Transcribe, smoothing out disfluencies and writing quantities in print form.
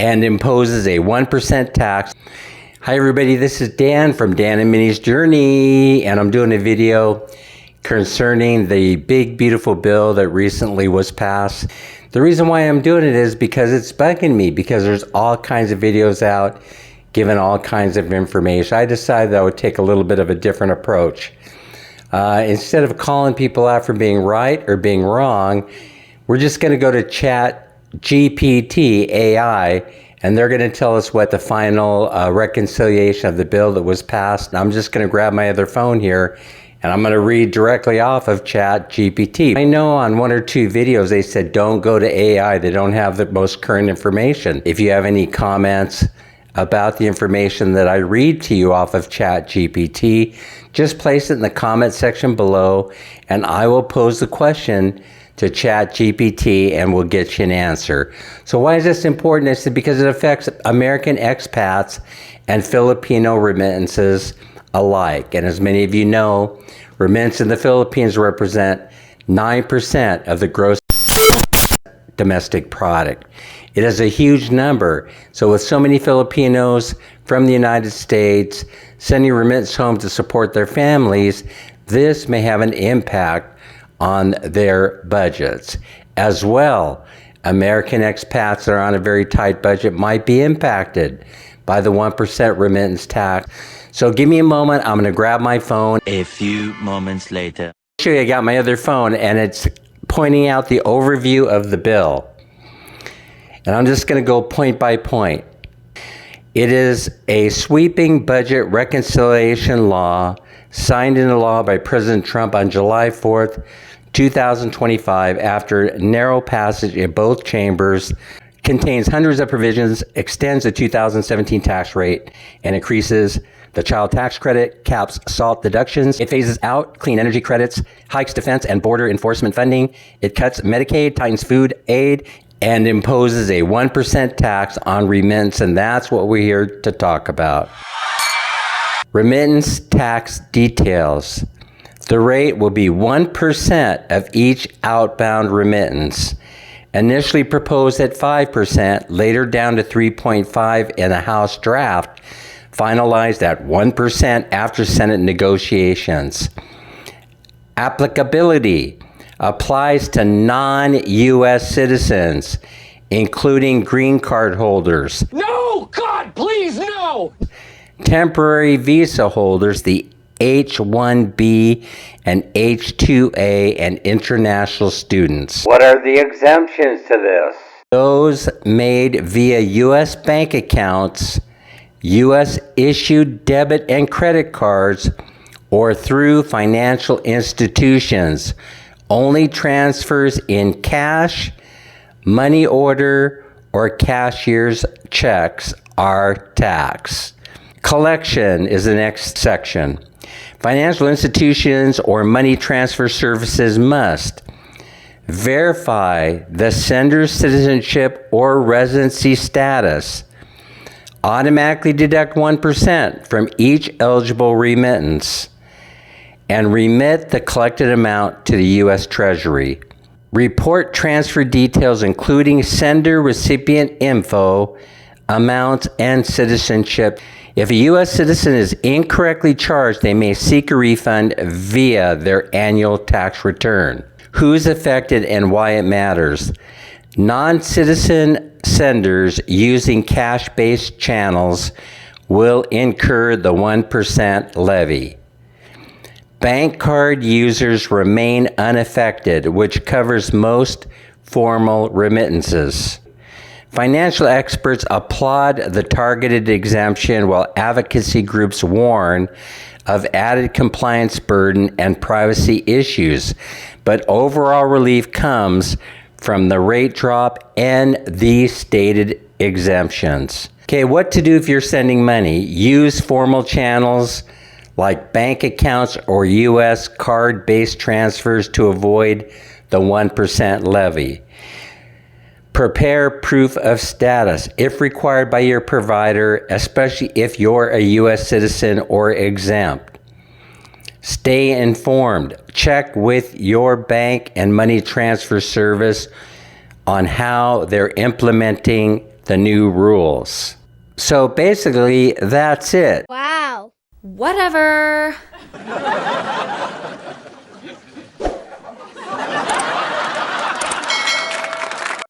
and imposes a 1% tax. Hi everybody, this is Dan from Dan and Minnie's Journey, and I'm doing a video concerning the big beautiful bill that recently was passed. The reason why I'm doing it is because it's bugging me, because there's all kinds of videos out giving all kinds of information. I decided that I would take a little bit of a different approach. Instead of calling people out for being right or being wrong, we're just going to go to ChatGPT AI, and they're going to tell us what the final reconciliation of the bill that was passed. And I'm just going to grab my other phone here, and I'm going to read directly off of ChatGPT. I know on one or two videos they said don't go to AI. They don't have the most current information. If you have any comments about the information that I read to you off of ChatGPT, just place it in the comment section below, and I will pose the question to ChatGPT and we'll get you an answer. So why is this important? It's because it affects American expats and Filipino remittances alike. And as many of you know, remittance in the Philippines represent 9% of the gross domestic product. It is a huge number. So with so many Filipinos from the United States sending remittance home to support their families, this may have an impact on their budgets. As well, American expats that are on a very tight budget might be impacted by the 1% remittance tax. So give me a moment, I'm gonna grab my phone. A few moments later. I'll show you, I got my other phone and it's pointing out the overview of the bill. And I'm just gonna go point by point. It is a sweeping budget reconciliation law signed into law by President Trump on July 4th, 2025, after narrow passage in both chambers. Contains hundreds of provisions, extends the 2017 tax rate, and increases the child tax credit, caps SALT deductions. It phases out clean energy credits, hikes defense and border enforcement funding. It cuts Medicaid, tightens food aid, and imposes a 1% tax on remittance, and that's what we're here to talk about. Remittance tax details. The rate will be 1% of each outbound remittance. Initially proposed at 5%, later down to 3.5% in a House draft, finalized at 1% after Senate negotiations. Applicability applies to non-U.S. citizens, including green card holders. No! God, please, no! Temporary visa holders, the H-1B and H-2A, and international students. What are the exemptions to this? Those made via U.S. bank accounts, U.S. issued debit and credit cards, or through financial institutions. Only transfers in cash, money order, or cashier's checks are taxed. Collection is the next section. Financial institutions or money transfer services must verify the sender's citizenship or residency status, automatically deduct 1% from each eligible remittance, and remit the collected amount to the U.S. Treasury. Report transfer details including sender recipient info, amounts, and citizenship. If a U.S. citizen is incorrectly charged, they may seek a refund via their annual tax return. Who's affected and why it matters. Non-citizen senders using cash-based channels will incur the 1% levy. Bank card users remain unaffected, which covers most formal remittances. Financial experts applaud the targeted exemption, while advocacy groups warn of added compliance burden and privacy issues. But overall relief comes from the rate drop and the stated exemptions. Okay, what to do if you're sending money? Use formal channels like bank accounts or U.S. card-based transfers to avoid the 1% levy. Prepare proof of status if required by your provider, especially if you're a U.S. citizen or exempt. Stay informed. Check with your bank and money transfer service on how they're implementing the new rules. So basically, that's it. Wow. Whatever.